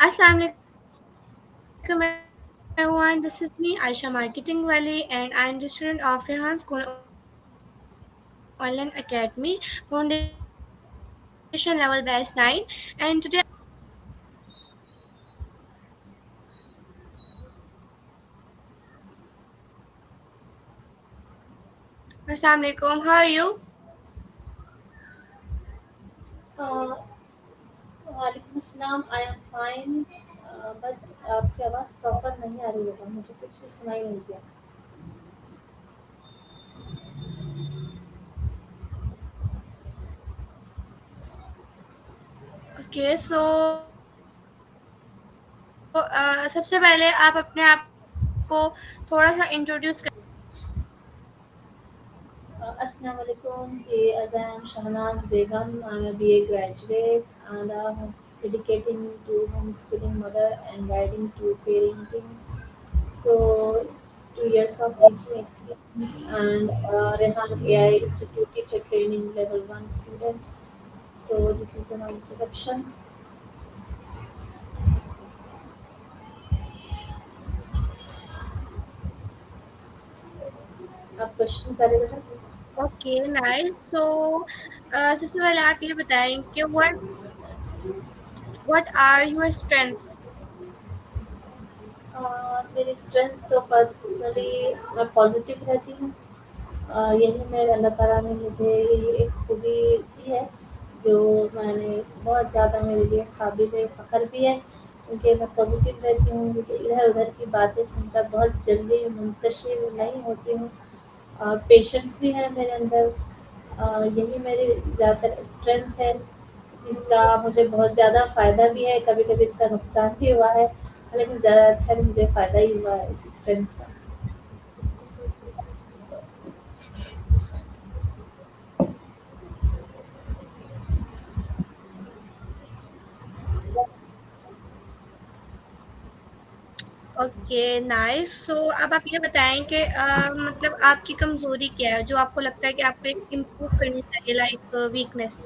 Assalamu alaikum everyone. This is me, Aisha Marketing Wali, and I am the student of Rehan School Online Academy, Foundation Level Batch 9. And today I am here to discuss Assalamu alaikum. How are you? Uh, वालेकुम अस्सलाम I am fine but आपकी आवाज़ proper नहीं आ रही है मुझे कुछ भी सुनाई नहीं दिया Okay, सबसे पहले आप अपने आप को थोड़ा सा इंट्रोड्यूस कर अस्सलाम वालेकुम जी as I am Shahnaz Begum I'm a BA graduate and I'm dedicating to homeschooling mother and guiding to parenting so 2 years of teaching experience and Rehan AI Institute teacher training level 1 student so this is the my introduction आप question करें बेटा okay nice सबसे पहले आप ये बताएं कि what are your strengths मेरी स्ट्रेंथ्स तो पर्सनली मैं पॉजिटिव रहती हूँ यही मेरे अल्लाह ताला ने मुझे ये एक खूबी दी है जो मैंने बहुत ज़्यादा मेरे लिए काबिल फ़ख्र भी है क्योंकि मैं पॉजिटिव रहती हूँ क्योंकि इधर उधर की बातें सुनकर बहुत जल्दी मुंतशिर नहीं होती हूँ पेशेंस भी है मेरे अंदर यही मेरी ज़्यादातर स्ट्रेंथ है जिसका मुझे बहुत ज़्यादा फ़ायदा भी है कभी कभी इसका नुकसान भी हुआ है लेकिन ज़्यादातर मुझे फ़ायदा ही हुआ है इस स्ट्रेंथ का ओके नाइस अब आप ये बताएं कि मतलब आपकी कमजोरी क्या है जो आपको लगता है कि आपको इम्प्रूव करनी चाहिए लाइक वीकनेस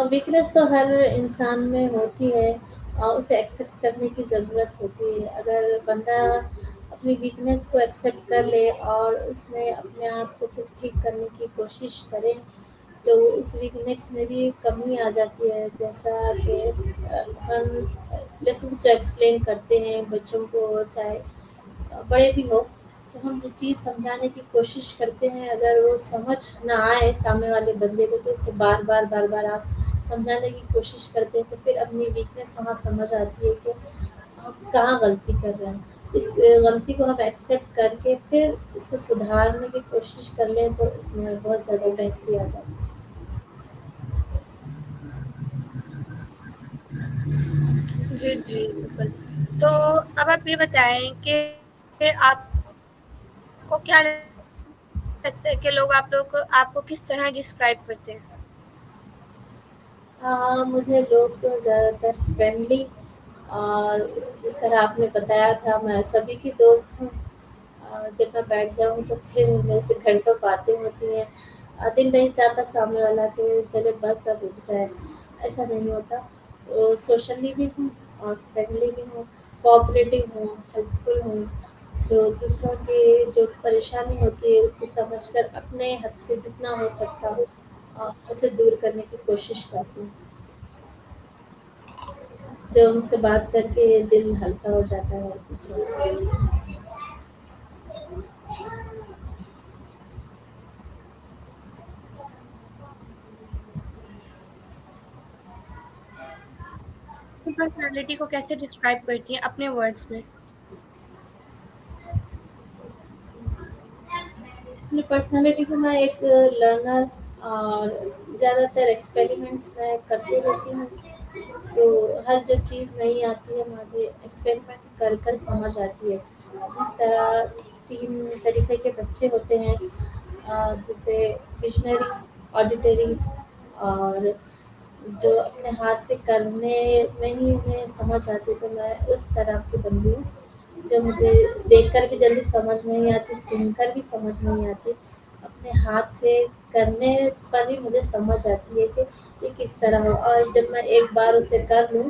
वीकनेस तो हर इंसान में होती है उसे एक्सेप्ट करने की ज़रूरत होती है अगर बंदा अपनी वीकनेस को एक्सेप्ट कर ले और उसमें अपने आप को फिर ठीक करने की कोशिश करे तो उस वीकनेस में भी कमी आ जाती है जैसा कि हम लेसन्स जो एक्सप्लेन करते हैं बच्चों को चाहे बड़े भी हो तो हम जो चीज़ समझाने की कोशिश करते हैं अगर वो समझ ना आए सामने वाले बंदे को तो उसे बार बार आप समझाने की कोशिश करते हैं तो फिर अपनी वीकनेस वहाँ समझ आती है कि हम कहाँ गलती कर रहे हैं इस गलती को हम एक्सेप्ट करके फिर इसको सुधारने की कोशिश कर लें तो इसमें बहुत ज़्यादा बेहतरी आ जाती है जी जी बिल्कुल तो अब आप ये बताएं कि आपको क्या लगता है कि लोग आप लोग को आपको किस तरह डिस्क्राइब करते हैं मुझे लोग तो ज़्यादातर फ्रेंडली और जिस तरह आपने बताया था मैं सभी की दोस्त हूँ जब मैं बैठ जाऊँ तो फिर मेरे से घंटों बातें होती हैं दिल नहीं चाहता सामने वाला कि चले बस अब उठ जाए ऐसा नहीं होता तो सोशली भी हूँ और फ्रेंडली भी हूँ कोऑपरेटिव हूँ हेल्पफुल हूँ जो दूसरों की जो परेशानी होती है उसकी समझकर अपने हद से जितना हो सकता उसे दूर करने की कोशिश करती हूँ जो उनसे बात करके दिल हल्का हो जाता है दूसरों का अपनी पर्सनालिटी को कैसे डिस्क्राइब करती हैं अपने वर्ड्स में अपनी पर्सनालिटी को मैं एक लर्नर और ज़्यादातर एक्सपेरिमेंट्स मैं करती रहती हूँ तो हर जो चीज़ नहीं आती है मुझे एक्सपेरिमेंट कर कर समझ आती है जिस तरह 3 तरीके के बच्चे होते हैं जैसे विजनरी ऑडिटरी और जो अपने हाथ से करने में ही उन्हें समझ आती तो मैं उस तरह की बंदी हूँ जो मुझे देखकर भी जल्दी समझ नहीं आती सुनकर भी समझ नहीं आती अपने हाथ से करने पर ही मुझे समझ आती है कि ये किस तरह हो और जब मैं एक बार उसे कर लूँ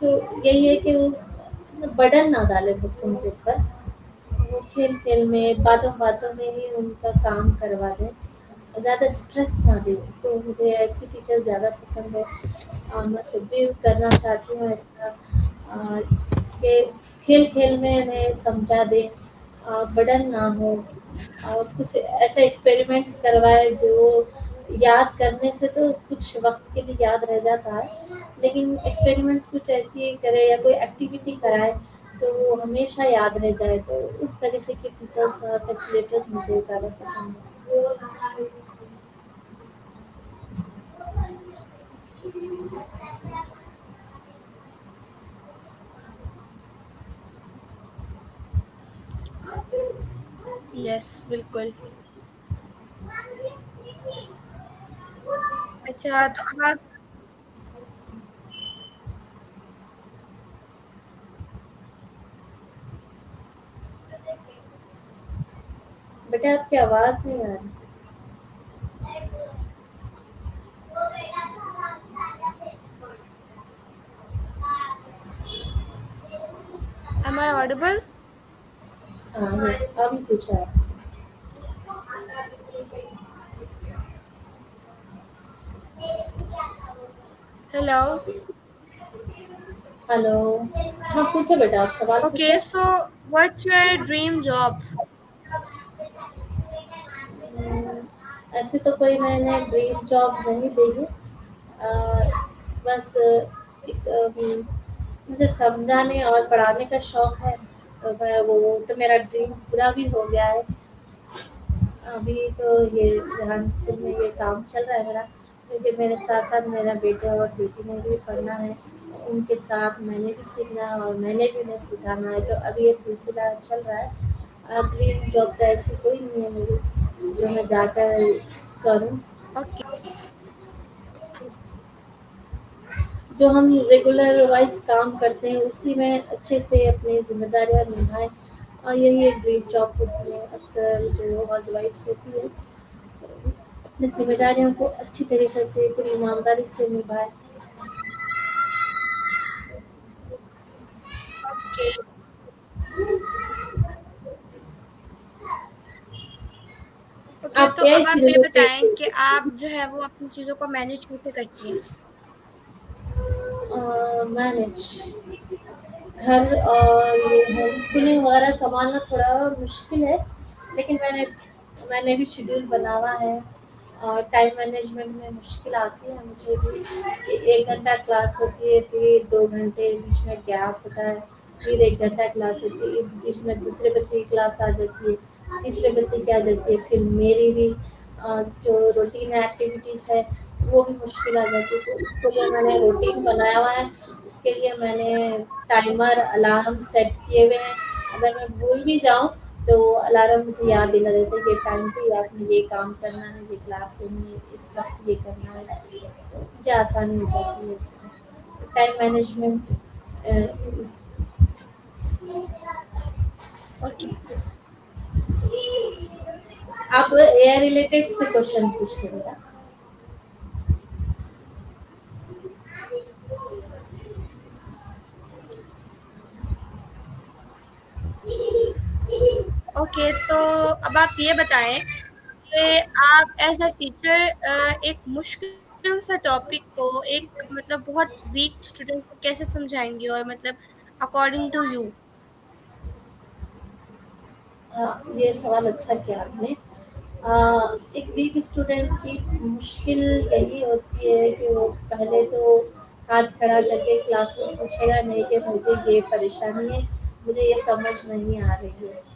तो यही है कि वो बर्डन ना डाले बच्चों के ऊपर, वो खेल-खेल में, बातों-बातों में ही उनका काम करवा दें, ज़्यादा स्ट्रेस ना दें। तो मुझे ऐसी टीचर ज़्यादा पसंद है। मैं खुद भी करना चाहती हूँ ऐसा, कि खेल-खेल में उन्हें समझा दें, बर्डन ना हो, और कुछ ऐसे एक्सपेरिमेंट्स करवाएँ जो याद करने से तो कुछ वक़्त के लिए याद रह जाता है, लेकिन एक्सपेरिमेंट्स कुछ ऐसी करें या कोई एक्टिविटी कराएँ, तो वो हमेशा याद रह जाए। तो उस तरीके के टीचर्स और फैसिलिटेटर्स मुझे ज़्यादा पसंद हैं। यस, बिल्कुल। अच्छा, तो अब आप बेटा आपकी आवाज़ नहीं आ रही। Am I audible? हाँ, यस, अभी पूछा है। हेलो? हेलो, हाँ, पूछो बेटा, आप सवाल ओके, पूछो। So what's your dream job? ऐसे तो कोई मैंने ड्रीम जॉब नहीं देखी। बस एक मुझे समझाने और पढ़ाने का शौक है, तो मैं वो तो मेरा ड्रीम पूरा भी हो गया है। अभी तो ये यहाँ स्कूल में ये काम चल रहा है मेरा, क्योंकि मेरे साथ साथ मेरा बेटा और बेटी ने भी पढ़ना है, उनके साथ मैंने भी सीखना है और मैंने भी उन्हें सिखाना है, तो अभी ये सिलसिला चल रहा है। ड्रीम जॉब तो ऐसी कोई नहीं है मेरी जो मैं जाकर करूँ। ओके, जो हम रेगुलर वाइज काम करते हैं उसी में अच्छे से अपनी ज़िम्मेदारियाँ निभाएँ, और यही एक ड्रीम जॉब होती है। अक्सर जो हाउसवाइफ्स होती है, अपनी ज़िम्मेदारियों को अच्छी तरीके से, पूरी ईमानदारी से निभाएँ। ओके, ओके, आप तो एआई अब से आप ये बताएँ रिलेटेड कि आप जो है वो अपनी चीज़ों को मैनेज कैसे करती हैं? मैनेज घर और ये होम स्कूलिंग वगैरह सँभालना थोड़ा मुश्किल है, लेकिन मैंने भी शेड्यूल बना हुआ है, और टाइम मैनेजमेंट में मुश्किल आती है मुझे भी, कि 1 घंटा क्लास होती है, फिर 2 घंटे बीच में गैप होता है, फिर 1 घंटा क्लास होती है, इस बीच में दूसरे बच्चे की क्लास आ जाती है, तीसरे बच्चे की आ जाती है, फिर मेरी भी जो रूटीन एक्टिविटीज़ है, वो भी मुश्किल आ जाती है। तो इसके लिए मैंने रूटीन बनाया हुआ है, इसके लिए मैंने टाइमर, अलार्म सेट किए हुए हैं। अगर मैं भूल भी जाऊँ, तो अलार्म मुझे याद दिला देता है कि टाइम पे आपने ये काम करना है, ये क्लास लेनी है, इस वक़्त ये करना है। तो मुझे आसानी हो जाती है इसमें। टाइम मैनेजमेंट इज़ ओके, आप एआई रिलेटेड से क्वेश्चन पूछते हैं क्या? ओके, तो अब आप ये बताएँ कि आप एज़ अ टीचर एक मुश्किल सा टॉपिक को एक मतलब बहुत वीक स्टूडेंट को कैसे समझाएँगी और मतलब अकॉर्डिंग टू यू? हाँ, ये सवाल अच्छा किया आपने। एक वीक स्टूडेंट की मुश्किल यही होती है कि वो पहले तो हाथ खड़ा करके क्लास में पूछेगा नहीं कि मुझे ये परेशानी है, मुझे ये समझ नहीं आ रही है।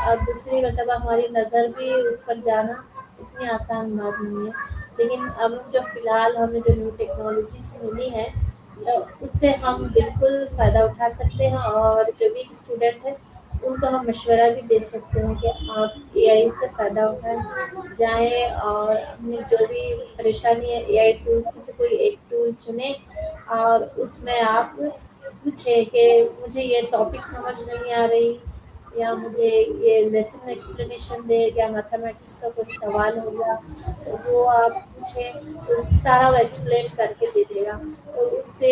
और दूसरी मतलब हमारी नज़र भी उस पर जाना इतनी आसान बात नहीं है। लेकिन अब जो फ़िलहाल हमें जो न्यू टेक्नोलॉजीज़ मिली हैं, उससे हम बिल्कुल फ़ायदा उठा सकते हैं, और जो वीक स्टूडेंट हैं उनको हम मशवरा भी दे सकते हैं कि आप एआई से फ़ायदा उठाएँ, जाएँ और अपनी जो भी परेशानी है एआई टूल्स में से कोई एक टूल चुनें, और उसमें आप पूछें कि मुझे ये टॉपिक समझ नहीं आ रही, या मुझे ये लेसन एक्सप्लेनेशन दे, या मैथमेटिक्स का कोई सवाल हो गया, तो वो आप पूछें, तो सारा वो एक्सप्लेन करके दे देगा। तो उससे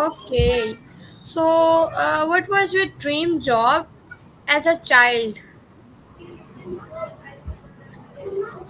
Okay. So, what was your dream job as a child?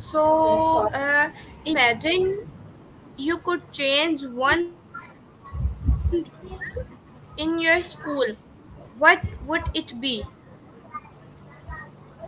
So, imagine you could change one rule in your school. What would it be?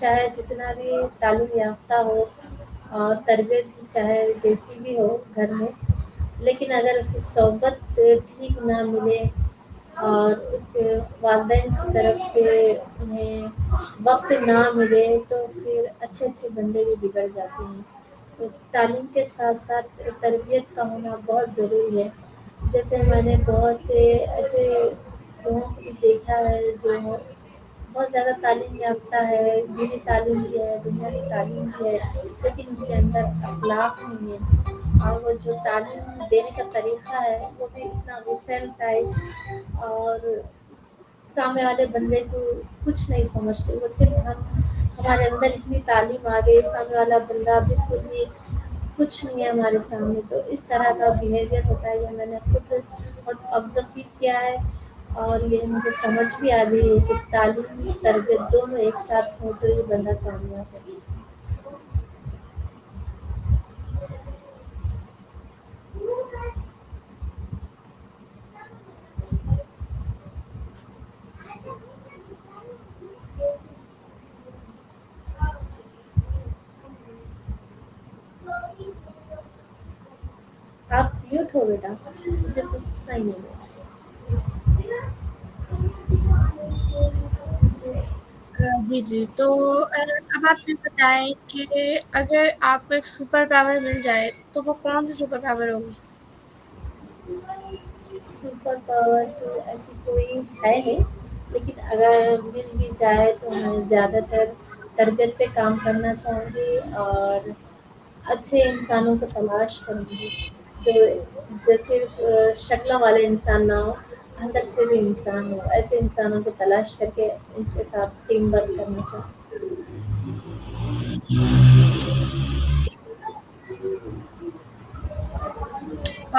चाहे जितना भी तालीम याफ्ता हो और तरबियत भी चाहे जैसी भी हो घर में, लेकिन अगर उसे सोबत ठीक ना मिले और उसके वालदेन की तरफ से उन्हें वक्त ना मिले तो फिर अच्छे अच्छे बंदे भी बिगड़ जाते हैं। तो तालीम के साथ साथ तरबियत का होना बहुत ज़रूरी है। जैसे मैंने बहुत से ऐसे लोगों को भी देखा है जो बहुत ज़्यादा तालीम याफ्ता है, दीनी तालीम भी है, दुनियावी तालीम भी है, लेकिन उनके अंदर अखलाक नहीं है। और वो जो तालीम देने का तरीका है वो भी इतना गुस्सैल टाइप, और उस सामने वाले बंदे को कुछ नहीं समझते। वो सिर्फ हम हमारे अंदर इतनी तालीम आ गई, सामने वाला बंदा बिल्कुल भी कुछ नहीं है हमारे सामने। तो इस तरह का बिहेवियर होता है, ये मैंने खुद बहुत ऑब्जर्व भी किया है। और ये मुझे समझ भी आ गई है कि तालीम तरबियत दोनों एक साथ हो तो ये बंदा कामयाब है। आप म्यूट हो बेटा, मुझे कुछ सुनाई नहीं दे जी, जी। तो अब आप ये बताएँ कि अगर आपको एक सुपर पावर मिल जाए, तो वो कौन-सी सुपर पावर होगी? रहा। सुपर पावर तो ऐसी कोई है नहीं, लेकिन अगर मिल भी जाए तो मैं ज़्यादातर तरबियत पे काम करना चाहूँगी और अच्छे इंसानों को तलाश करूँगी, जो जैसे शक्लों वाले इंसान ना हो, अंदर से भी इंसान हो। ऐसे इंसानों को तलाश करके उनके साथ टीम वर्क करना चाहूँ।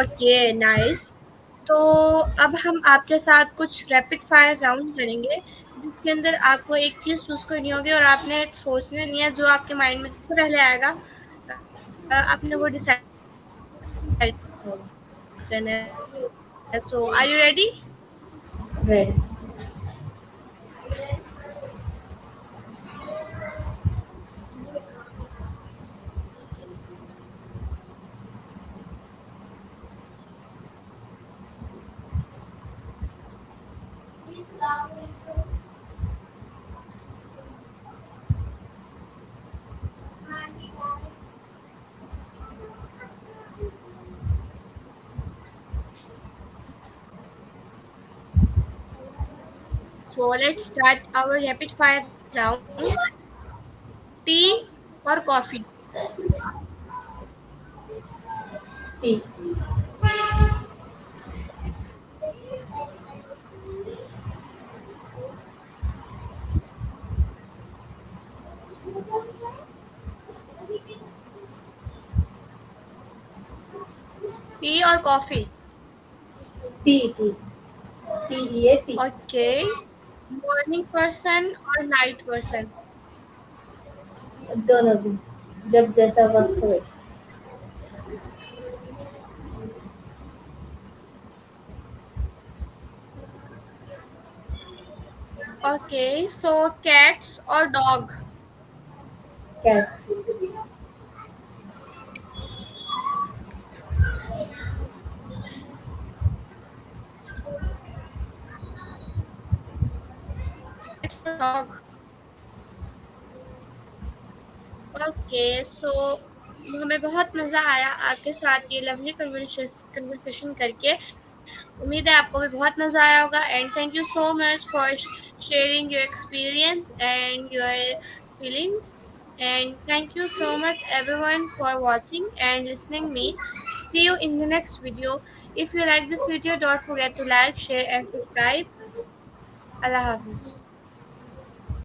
Okay, nice. तो अब हम आपके साथ कुछ रैपिड फायर राउंड करेंगे, जिसके अंदर आपको एक चीज़ चूज़ करनी होगी और आपने सोचना नहीं है, जो आपके माइंड में सबसे पहले आएगा आपने वो डिसाइड करना है। तो are you ready? Ready. So let's start our rapid fire round. Tea और कॉफ़ी? टी। टी और कॉफ़ी? टी टी टी लिए टी। ओके। मॉर्निंग पर्सन और नाइट पर्सन? दोनों भी, जब जैसा वक्त हो वैसा। ओके, सो कैट्स और डॉग? कैट्स। कैट्स और डॉग? ओके, सो हमें बहुत मज़ा आया आपके साथ ये लवली कन्वर्सेशन करके। उम्मीद है आपको भी बहुत मज़ा आया होगा and thank you so much for sharing your experience and your feelings and thank you so much everyone for watching and listening me. See you in the next video. If you like this video, don't forget to like, share and subscribe. Allah Hafiz.